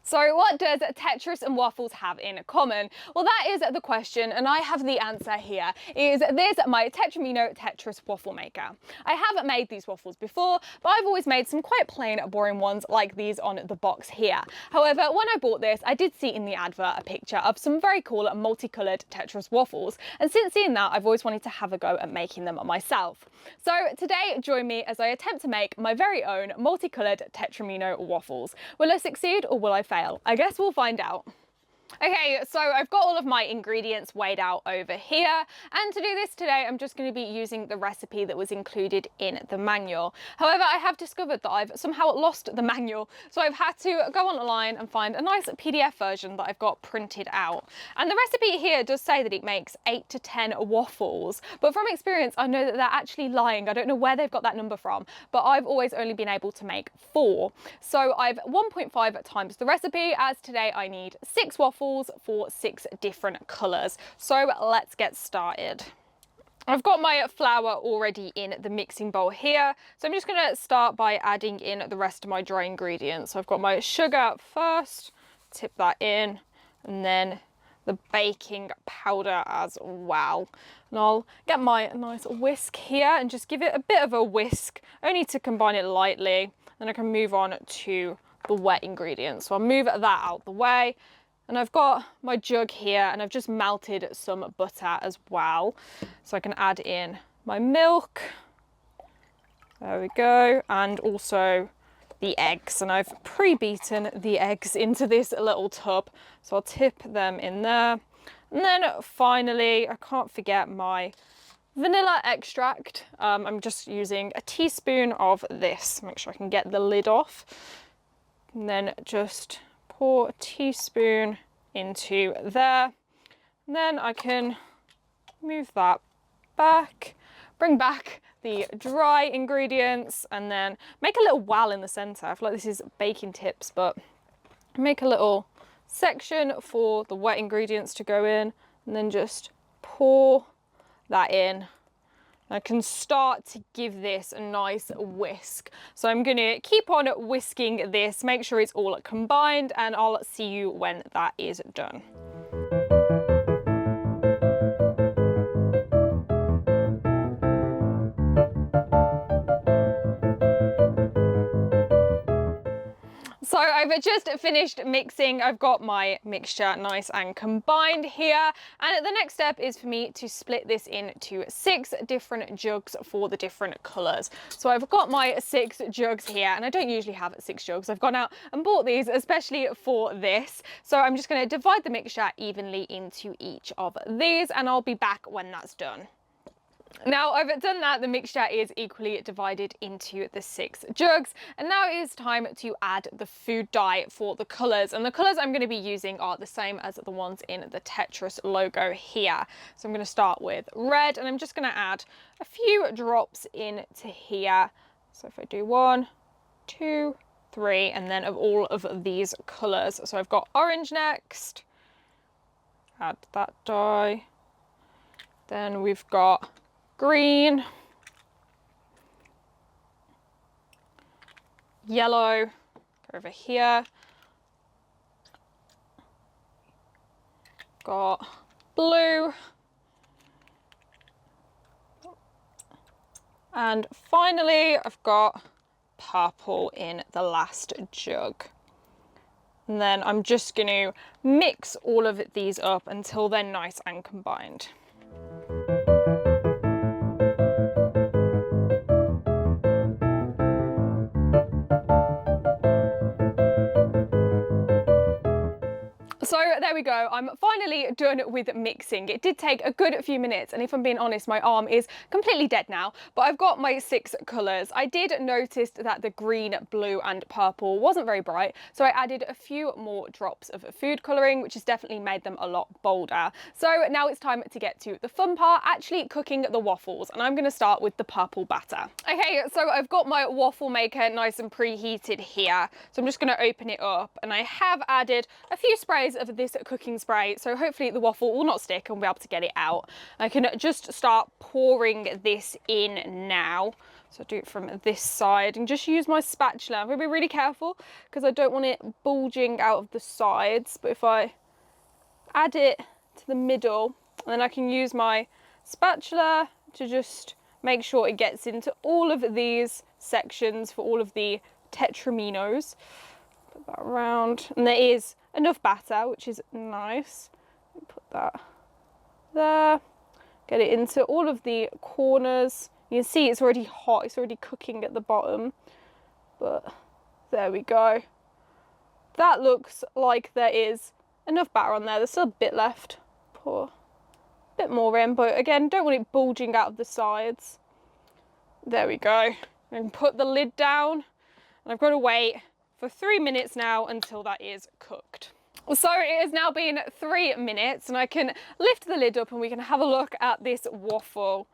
So what does Tetris and waffles have in common? Well, that is the question, and I have the answer here. Is this my Tetrimino Tetris waffle maker? I haven't made these waffles before, but I've always made some quite plain, boring ones like these on the box here. However, when I bought this, I did see in the advert a picture of some very cool multicolored Tetris waffles, and since seeing that, I've always wanted to have a go at making them myself. So today, join me as I attempt to make my very own multicolored Tetrimino waffles. Will I succeed or will I fail? I guess we'll find out. Okay, so I've got all of my ingredients weighed out over here, and to do this today I'm just going to be using the recipe that was included in the manual. However, I have discovered that I've somehow lost the manual, so I've had to go online and find a nice PDF version that I've got printed out. And the recipe here does say that it makes 8 to 10 waffles, but from experience I know that they're actually lying. I don't know where they've got that number from, but I've always only been able to make 4. So I've 1.5 times the recipe, as today I need 6 waffles for 6 different colours. So let's get started. I've got my flour already in the mixing bowl here, so I'm just going to start by adding in the rest of my dry ingredients. So I've got my sugar first, tip that in, and then the baking powder as well. And I'll get my nice whisk here and just give it a bit of a whisk, only to combine it lightly. Then I can move on to the wet ingredients. So I'll move that out the way. And I've got my jug here, and I've just melted some butter as well. So I can add in my milk. There we go. And also the eggs. And I've pre-beaten the eggs into this little tub. So I'll tip them in there. And then finally, I can't forget my vanilla extract. I'm just using a teaspoon of this. Make sure I can get the lid off. And then just pour a teaspoon into there, and then I can move that back, bring back the dry ingredients, and then make a little well in the center. I feel like this is baking tips, but make a little section for the wet ingredients to go in, and then just pour that in. I can start to give this a nice whisk. So I'm going to keep on whisking this, make sure it's all combined, and I'll see you when that is done. So I've just finished mixing. I've got my mixture nice and combined here. And the next step is for me to split this into 6 different jugs for the different colours. So I've got my 6 jugs here, and I don't usually have 6 jugs. I've gone out and bought these especially for this. So I'm just going to divide the mixture evenly into each of these, and I'll be back when that's done. Now I've done that, the mixture is equally divided into the 6 jugs, and now it is time to add the food dye for the colours. And the colours I'm going to be using are the same as the ones in the Tetris logo here. So I'm going to start with red, and I'm just going to add a few drops into here. So if I do 1, 2, 3, and then of all of these colours. So I've got orange next, add that dye, then we've got green, yellow, go over here, got blue, and finally I've got purple in the last jug. And then I'm just going to mix all of these up until they're nice and combined. So there we go, I'm finally done with mixing. It did take a good few minutes, and if I'm being honest, my arm is completely dead now, but I've got my 6 colours. I did notice that the green, blue and purple wasn't very bright, so I added a few more drops of food colouring, which has definitely made them a lot bolder. So now it's time to get to the fun part, actually cooking the waffles, and I'm going to start with the purple batter. Okay, so I've got my waffle maker nice and preheated here, so I'm just going to open it up, and I have added a few sprays of this cooking spray, so hopefully the waffle will not stick and we'll be able to get it out. I can just start pouring this in now. So I do it from this side and just use my spatula. I'm gonna be really careful because I don't want it bulging out of the sides. But if I add it to the middle, and then I can use my spatula to just make sure it gets into all of these sections for all of the Tetriminos. Put that around, and there is enough batter, which is nice. Put that there. Get it into all of the corners. You can see it's already hot, it's already cooking at the bottom. But there we go. That looks like there is enough batter on there. There's still a bit left. Pour a bit more in, but again, don't want it bulging out of the sides. There we go. And put the lid down, and I've got to wait for 3 minutes now until that is cooked. So it has now been 3 minutes, and I can lift the lid up and we can have a look at this waffle.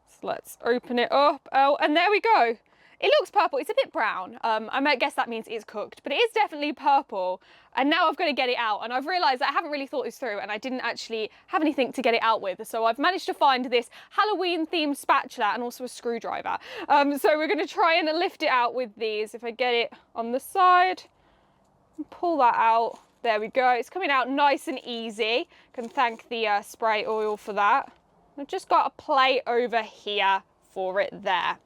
So let's open it up. Oh, and there we go. It looks purple. It's a bit brown. I might guess that means it's cooked, but it is definitely purple. And now I've got to get it out, and I've realised that I haven't really thought this through, and I didn't actually have anything to get it out with. So I've managed to find this Halloween themed spatula and also a screwdriver. So we're going to try and lift it out with these. If I get it on the side and pull that out. There we go. It's coming out nice and easy. Can thank the spray oil for that. I've just got a plate over here for it there.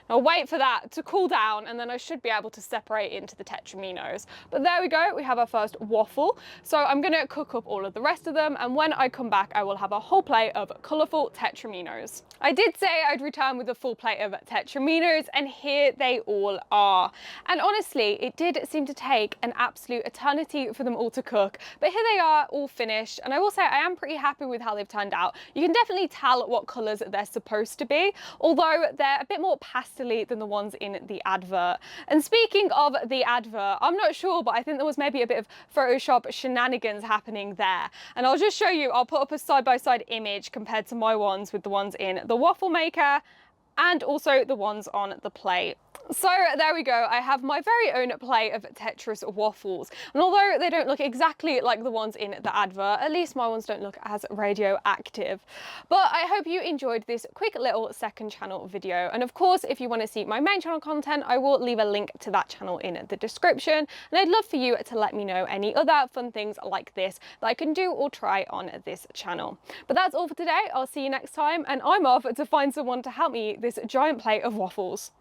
I'll wait for that to cool down, and then I should be able to separate into the Tetriminos. But there we go, we have our first waffle. So I'm gonna cook up all of the rest of them, and when I come back, I will have a whole plate of colourful Tetriminos. I did say I'd return with a full plate of Tetriminos, and here they all are. And honestly, it did seem to take an absolute eternity for them all to cook, but here they are all finished. And I will say I am pretty happy with how they've turned out. You can definitely tell what colours they're supposed to be, although they're a bit more pastel than the ones in the advert. And speaking of the advert, I'm not sure, but I think there was maybe a bit of Photoshop shenanigans happening there. And I'll just show you, I'll put up a side-by-side image compared to my ones with the ones in the waffle maker and also the ones on the plate. So there we go, I have my very own plate of Tetris waffles. And although they don't look exactly like the ones in the advert, at least my ones don't look as radioactive. But I hope you enjoyed this quick little second channel video. And of course, if you want to see my main channel content, I will leave a link to that channel in the description. And I'd love for you to let me know any other fun things like this that I can do or try on this channel. But that's all for today. I'll see you next time, and I'm off to find someone to help me eat this giant plate of waffles.